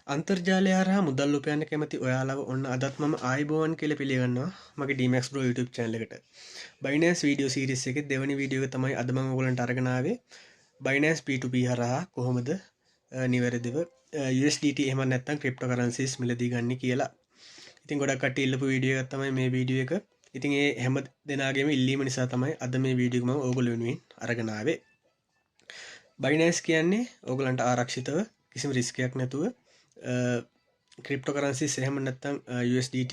අන්තර්ජාලය හරහා මුදල් උපයන්න කැමති ඔයාලව ඔන්න අදත් මම ආයිබෝවන් කියලා පිළිගන්නවා මගේ Dmax Bro YouTube channel එකට. Binance video series එකේ දෙවැනි වීඩියෝ එක තමයි අද මම ඔයගලන්ට අරගෙන ආවේ. Binance P2P හරහා කොහොමද නිවැරදිව USDT එහෙම නැත්නම් cryptocurrencies මිලදී ගන්න කියලා. ඉතින් ගොඩක් කට්ටිය ඉල්ලපු වීඩියෝ එකක් තමයි මේ වීඩියෝ එක. ඉතින් ඒ හැම දෙනාගේම ඉල්ලීම නිසා තමයි අද මේ වීඩියෝ එක මම ඕගොල්ලෝ වෙනුවෙන් අරගෙන ආවේ. Binance කියන්නේ ඕගලන්ට ආරක්ෂිතව කිසිම රිස්ක් එකක් නැතුව ක්‍රිප්ටෝකරන්සිස් එහෙම නැත්නම් USDT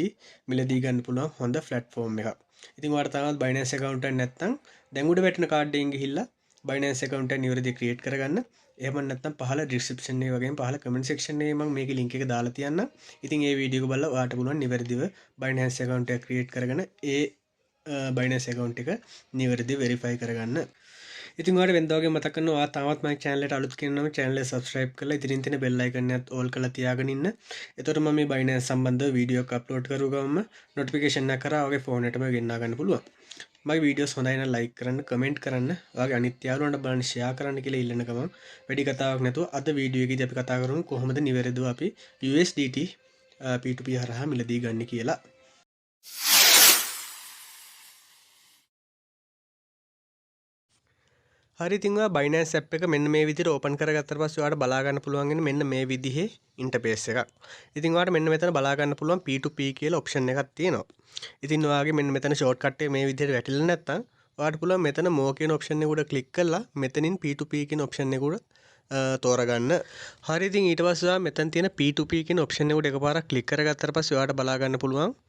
මිලදී ගන්න පුළුවන් හොඳ ප්ලැට්ෆෝම් එකක්. ඉතින් ඔයාලට තාමත් Binance account එක නැත්නම් දැන් උඩ වැටෙන කාඩ් එකෙන් ගිහිල්ලා Binance account එක නිවැරදිව ක්‍රියේට් කරගන්න. එහෙම නැත්නම් පහළ ඩිස්ක්‍රිප්ෂන් එකේ වගේම පහළ කමෙන්ට් සෙක්ෂන් එකේ මම මේකේ link එක දාලා තියන්නම්. ඉතින් ඒ වීඩියෝ එක බලලා ඔයාලට පුළුවන් නිවැරදිව Binance account එක ක්‍රියේට් කරගෙන ඒ Binance account එක නිවැරදිව verify කරගන්න. ඉතින් ඔයාලට වෙනදා වගේ මතක් කරනවා ඔයා තාමත් මගේ channel එකට අලුත් කෙනෙක් නම් channel එක subscribe කරලා ඉතින් තියෙන bell icon එකත් all කරලා තියාගෙන ඉන්න. එතකොට මම මේ Binance සම්බන්ධව වීඩියෝ එකක් අප්ලෝඩ් කරු ගමන් notification එක කරා ඔයාගේ phone එකටම ගෙන්නා ගන්න පුළුවන්. මගේ වීඩියෝස් හොඳයි නම් like කරන්න, comment කරන්න, ඔයාගේ අනිත් යාළුවන්ට බලන්න share කරන්න කියලා ඉල්ලන ගමන් වැඩි කතාවක් නැතුව අද වීඩියෝ එකේදී අපි කතා කරමු කොහොමද නිවැරදිව අපි USDT P2P හරහා මිලදී ගන්න කියලා. හරි ඉතින් ඔයා Binance app එක මෙන්න මේ විදිහට open කරගත්තට පස්සේ ඔයාලට බලා ගන්න පුළුවන් වෙන මෙන්න මේ විදිහේ interface එකක්. ඉතින් ඔයාලට මෙන්න මෙතන බලා ගන්න පුළුවන් P2P කියලා option එකක් තියෙනවා. ඉතින් ඔයාගේ මෙන්න මෙතන shortcut එක මේ විදිහට වැටිලා නැත්නම් ඔයාලට පුළුවන් මෙතන more කියන option එක උඩ click කරලා මෙතනින් P2P කියන option එක උඩ තෝරගන්න. හරි ඉතින් ඊට පස්සේ ඔයා මෙතන තියෙන P2P කියන option එක උඩ එකපාරක් click කරගත්තට පස්සේ ඔයාලට බලා ගන්න පුළුවන්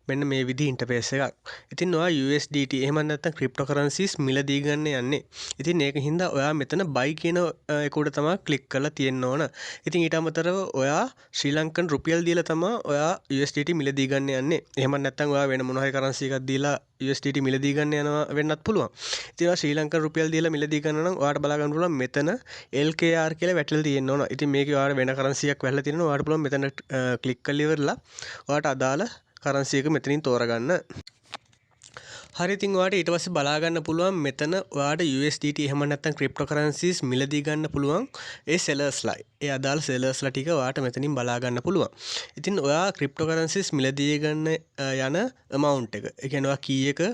මෙන්න මේ විදි ඉන්ටර්ෆේස් එකක්. ඉතින් ඔයා USDT එහෙම නැත්නම් cryptocurrencies මිලදී ගන්න යන්නේ. ඉතින් ඒක හින්දා ඔයා මෙතන buy කියන එක උඩ තමයි ක්ලික් කරලා තියෙන්න ඕන. ඉතින් ඊට අමතරව ඔයා ශ්‍රී ලංකන් රුපියල් දීලා තමයි ඔයා USDT මිලදී ගන්න යන්නේ. එහෙම නැත්නම් ඔයා වෙන මොන හරි කරන්සි එකක් දීලා USDT මිලදී ගන්න යනවා වෙන්නත් පුළුවන්. ඉතින් ඔයා ශ්‍රී ලංකන් රුපියල් දීලා මිලදී ගන්න නම් ඔයාට බලා ගන්න පුළුවන් මෙතන LKR කියලා වැටලා තියෙන්න ඕන. ඉතින් මේකේ ඔයාට වෙන කරන්සියක් වැටලා තියෙනවා. ඔයාට පුළුවන් මෙතන ක්ලික් කරලා ඉවරලා ඔයාට අදාළ කරන්සි එක මෙතනින් තෝරගන්න. හරි ඉතින් ඔයාට ඊට පස්සේ බලා ගන්න පුළුවන් මෙතන ඔයාට USDT එහෙම නැත්නම් cryptocurrencies මිලදී ගන්න පුළුවන් ඒ sellersලා. ඒ අදාළ sellersලා ටික ඔයාට මෙතනින් බලා ගන්න පුළුවන්. ඉතින් ඔයා cryptocurrencies මිලදී ගන්න යන amount එක. ඒ කියන්නේ ඔයා කීයක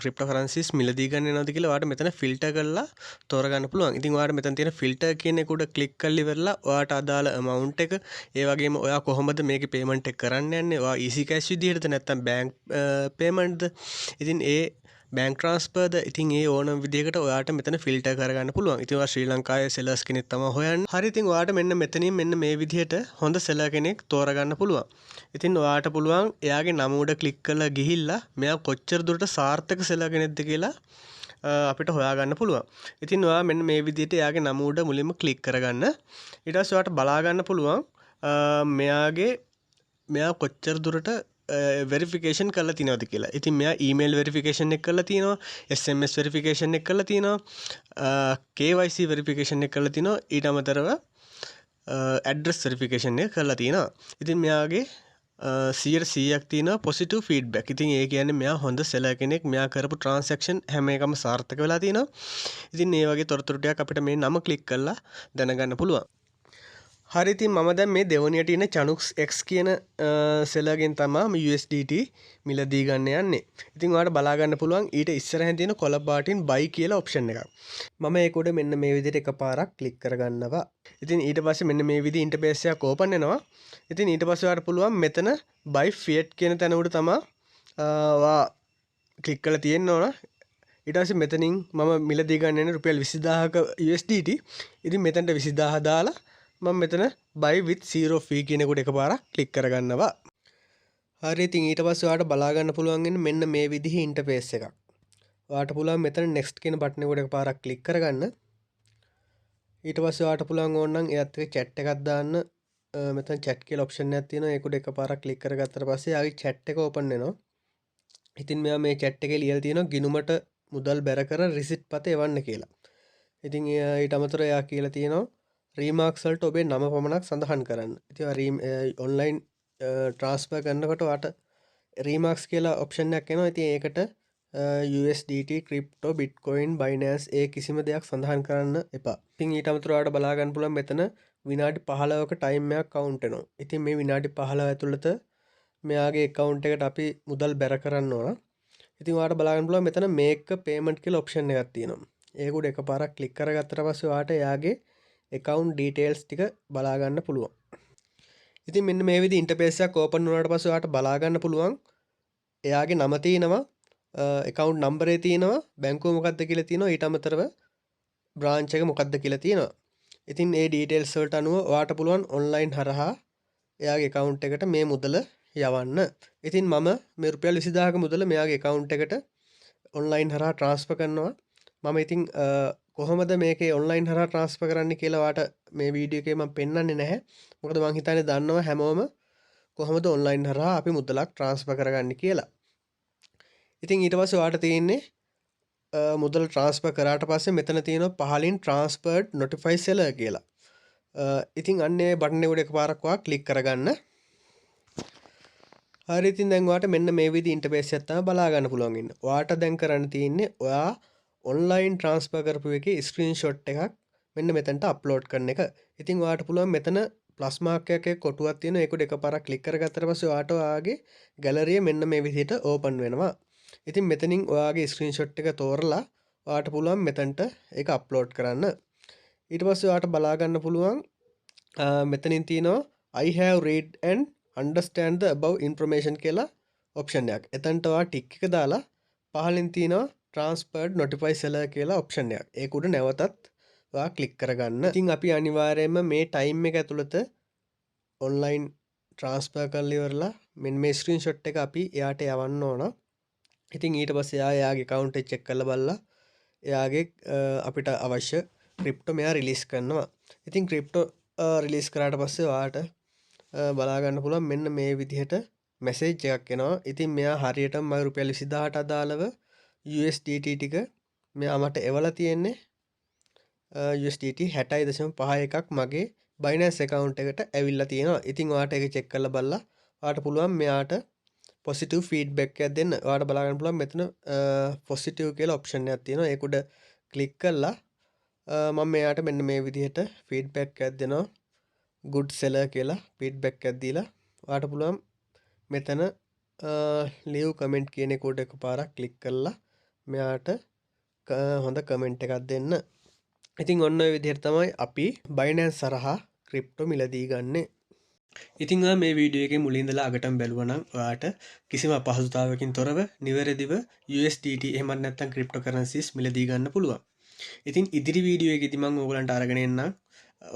cryptocurrencies මිලදී ගන්න යනවද කියලා ඔයාට මෙතන filter කරලා තෝරගන්න පුළුවන්. ඉතින් ඔයාට මෙතන තියෙන filter කියන එක උඩ click කරලා ඉවරලා ඔයාට අදාළ amount එක ඒ වගේම ඔයා කොහොමද මේකේ payment එක කරන්න යන්නේ? ඔයා easy cash විදිහටද නැත්නම් bank paymentද? ඉතින් ඒ bank transferද ඉතින් ඒ ඕනම විදිහකට ඔයාට මෙතන filter කරගන්න පුළුවන්. ඉතින් ඔයා ශ්‍රී ලංකාවේ sellers කෙනෙක් තමයි හොයන්නේ. හරි ඉතින් ඔයාට මෙන්න මෙතනින් මෙන්න මේ විදිහට හොඳ seller කෙනෙක් තෝරගන්න පුළුවන්. ඉතින් ඔයාට පුළුවන් එයාගේ නම උඩ ක්ලික් කරලා ගිහිල්ලා මෙයා කොච්චර දුරට සාර්ථක seller කෙනෙක්ද කියලා අපිට හොයාගන්න පුළුවන්. ඉතින් ඔයා මෙන්න මේ විදිහට එයාගේ නම උඩ මුලින්ම ක්ලික් කරගන්න. ඊට පස්සේ ඔයාට බලා ගන්න පුළුවන් මෙයා කොච්චර දුරට verification කරලා තියෙනවද කියලා. ඉතින් මෙයා email verification එක කරලා තියෙනවා, SMS verification එක කරලා තියෙනවා, KYC verification එක කරලා තියෙනවා, ඊට අමතරව address verification එක කරලා තියෙනවා. ඉතින් මෙයාගේ 100%ක් තියෙනවා positive feedback. ඉතින් ඒ කියන්නේ මෙයා හොඳ seller කෙනෙක්. මෙයා කරපු transaction හැම එකම සාර්ථක වෙලා තියෙනවා. ඉතින් මේ වගේ තොරතුරු ටිකක් අපිට මේ නම ක්ලික් කරලා දැනගන්න පුළුවන්. හරි ඉතින් මම දැන් මේ දෙවණියට ඉන්න Chanux X කියන seller ගෙන් තමයි USDT මිලදී ගන්න යන්නේ. ඉතින් ඔයාලට බලා ගන්න පුළුවන් ඊට ඉස්සරහින් තියෙන කොළ පාටින් buy කියලා option එකක්. මම ඒක උඩ මෙන්න මේ විදිහට එකපාරක් ක්ලික් කරගන්නවා. ඉතින් ඊට පස්සේ මෙන්න මේ විදිහේ interface එකක් open වෙනවා. ඉතින් ඊට පස්සේ ඔයාලට පුළුවන් මෙතන buy fiat කියන තැන උඩ තමයි ඔයා ක්ලික් කරලා තියෙන්න ඕන. ඊට පස්සේ මෙතනින් මම මිලදී ගන්න යන්නේ රුපියල් 20000ක USDT. ඉතින් මෙතනට 20000 දාලා මම මෙතන buy with zero fee කියන එකට එකපාරක් ක්ලික් කරගන්නවා. හරි ඉතින් ඊට පස්සේ ඔයාලට බලා ගන්න පුළුවන් මෙන්න මේ විදිහේ ඉන්ටර්ෆේස් එකක්. ඔයාලට පුළුවන් මෙතන next කියන බටන් එකට එකපාරක් ක්ලික් කරගන්න. ඊට පස්සේ ඔයාලට පුළුවන් ඕනනම් එයත් එක්ක chat එකක් දාන්න. මෙතන chat කියලා option එකක් තියෙනවා. ඒක උඩ එකපාරක් ක්ලික් කරගත්තට පස්සේ ආගේ chat එක open වෙනවා. ඉතින් මෙයා මේ chat එකේ ලියලා තියෙනවා ගිණුමට මුදල් බැර කර receipt පත එවන්න කියලා. ඉතින් ඊට අමතරව එයා කියලා තියෙනවා රීමාක්ස් වලට ඔබේ නම පමණක් සඳහන් කරන්න. ඉතින් ඔන්ලයින් ට්‍රාන්ස්ෆර් කරනකොට ඔයාට රීමාක්ස් කියලා ඔප්ෂන් එකක් එනවා. ඉතින් ඒකට USDT, crypto, bitcoin, Binance ඒ කිසිම දෙයක් සඳහන් කරන්න එපා. ඉතින් ඊට අමතරව ඔයාලට බලා ගන්න පුළුවන් මෙතන විනාඩි 15ක ටයිම් එකක් කවුන්ට් වෙනවා. ඉතින් මේ විනාඩි 15 ඇතුළත මෙයාගේ account එකට අපි මුදල් බැර කරන්න ඕන. ඉතින් ඔයාලට බලා ගන්න පුළුවන් මෙතන make a payment කියලා option එකක් තියෙනවා. ඒක උඩ එකපාරක් ක්ලික් කරගත්තට පස්සේ ඔයාලට එයාගේ account details ටික බලා ගන්න පුළුවන්. ඉතින් මෙන්න මේ විදිහේ ඉන්ටර්ෆේස් එකක් ඕපන් වුණාට පස්සේ ඔයාලට බලා ගන්න පුළුවන් එයාගේ නම තියෙනවා, account number එක තියෙනවා, බැංකුව මොකක්ද කියලා තියෙනවා, ඊට අමතරව branch එක මොකක්ද කියලා තියෙනවා. ඉතින් මේ details වලට අනුව ඔයාලට පුළුවන් online හරහා එයාගේ account එකට මේ මුදල යවන්න. ඉතින් මම මේ රුපියල් 20000ක මුදල මෙයාගේ account එකට online හරහා transfer කරනවා. මම ඉතින් කොහොමද මේකේ online හරහා transfer කරන්න කියලා ඔයාලට මේ වීඩියෝ එකේ මම පෙන්වන්නේ නැහැ. මොකද මම හිතන්නේ දන්නවා හැමෝම කොහොමද online හරහා අපි මුදලක් transfer කරගන්නේ කියලා. ඉතින් ඊට පස්සේ ඔයාලට තියෙන්නේ මුදල් transfer කරාට පස්සේ මෙතන තියෙනවා පහලින් transferred notify seller කියලා. ඉතින් අන්න ඒ බටන් එක උඩ එකපාරක් ඔයා ක්ලික් කරගන්න. හරි ඉතින් දැන් ඔයාලට මෙන්න මේ විදිහේ ඉන්ටර්ෆේස් එකක් තමයි බලා ගන්න පුළුවන් ඉන්නේ. ඔයාලට දැන් කරන්න තියෙන්නේ ඔයා online transfer කරපු එකේ screenshot එකක් මෙන්න මෙතනට upload කරන එක. ඉතින් ඔයාලට පුළුවන් මෙතන plus mark එකේ කොටුවක් තියෙනවා. ඒක උඩ එකපාරක් ක්ලික් කරගත්තට පස්සේ ඔයාලට ඔයාගේ gallery මෙන්න මේ විදිහට open වෙනවා. ඉතින් මෙතනින් ඔයාගේ ස්ක්‍රීන්ෂොට් එක තෝරලා ඔයාලට පුළුවන් මෙතනට ඒක අප්ලෝඩ් කරන්න. ඊට පස්සේ ඔයාලට බලා ගන්න පුළුවන් මෙතනින් තියෙනවා I have read and understand the above information කියලා ඔප්ෂන් එකක්. එතනට ඔයා ටික් එක දාලා පහලින් තියෙනවා transferred notify seller කියලා ඔප්ෂන් එකක්. ඒක උඩ නැවතත් ඔයා ක්ලික් කරගන්න. ඉතින් අපි අනිවාර්යයෙන්ම මේ ටයිම් එක ඇතුළත online transfer කරලා ඉවරලා මෙන්න මේ ස්ක්‍රීන්ෂොට් එක අපි එයාට යවන්න ඕන. ඉතින් ඊට පස්සේ එයාගේ account එක check කරලා බලලා එයාගේ අපිට අවශ්‍ය ක්‍රිප්ටෝ මෙයා රිලීස් කරනවා. ඉතින් ක්‍රිප්ටෝ රිලීස් කරාට පස්සේ ඔයාලට බලා ගන්න පුළුවන් මෙන්න මේ විදිහට මැසේජ් එකක් එනවා. ඉතින් මෙයා හරියටම මගේ රුපියල් 20000ට අදාළව USDT ටික මෙයා මට එවලා තියෙන්නේ USDT 60.51ක් මගේ Binance account එකට ඇවිල්ලා තියෙනවා. ඉතින් ඔයාලට ඒක check කරලා බලලා ඔයාලට පුළුවන් මෙයාට positive feedback එකක් දෙන්න. ඔයාලට බලා ගන්න පුළුවන් මෙතන positive කියලා option එකක් තියෙනවා. ඒක උඩ click කරලා මම මෙයාට මෙන්න මේ විදිහට feedback එකක් දෙනවා. good seller කියලා feedback එකක් දීලා ඔයාලට පුළුවන් මෙතන leave comment කියන එක උඩ එකපාරක් click කරලා මෙයාට හොඳ comment එකක් දෙන්න. ඉතින් ඔන්න ඔය විදිහට තමයි අපි Binance හරහා ක්‍රිප්ටෝ මිලදී ගන්නේ. ඉතින් මේ වීඩියෝ එකේ මුලින් ඉඳලා අගටම බැලුවා නම් ඔයාට කිසිම අපහසුතාවයකින් තොරව නිවැරදිව USDT එහෙම නැත්නම් cryptocurrencies මිලදී ගන්න පුළුවන්. ඉතින් ඉදිරි වීඩියෝ එකේදී මම ඕගලන්ට අරගෙන එන්නම්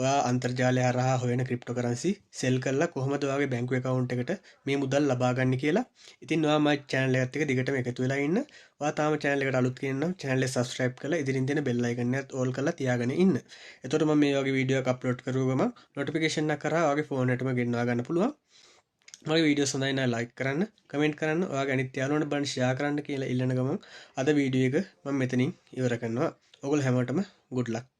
ඔයා අන්තර්ජාලය හරහා හොයන cryptocurrency sell කරලා කොහොමද ඔයාගේ බැංකු account එකට මේ මුදල් ලබා ගන්න කියලා. ඉතින් ඔයා මගේ channel එකත් එක්ක දිගටම එකතු වෙලා ඉන්න. ඔයා තාම channel එකට අලුත් කෙනෙක් නම් channel එක subscribe කරලා ඉදිරියෙන් තියෙන bell icon එකත් all කරලා තියාගෙන ඉන්න. එතකොට මම මේ වගේ වීඩියෝ එකක් upload කරුව ගමන් notification එක කරා ඔයාගේ phone එකටම ගෙන්වා ගන්න පුළුවන්. මගේ වීඩියෝස් හොඳයි නම් like කරන්න, comment කරන්න, ඔයාගේ අනිත් යාළුවන්ට බලන්න share කරන්න කියලා ඉල්ලන ගමන් අද වීඩියෝ එක මම මෙතනින් ඉවර කරනවා. ඔයගොල්ලෝ හැමෝටම good luck.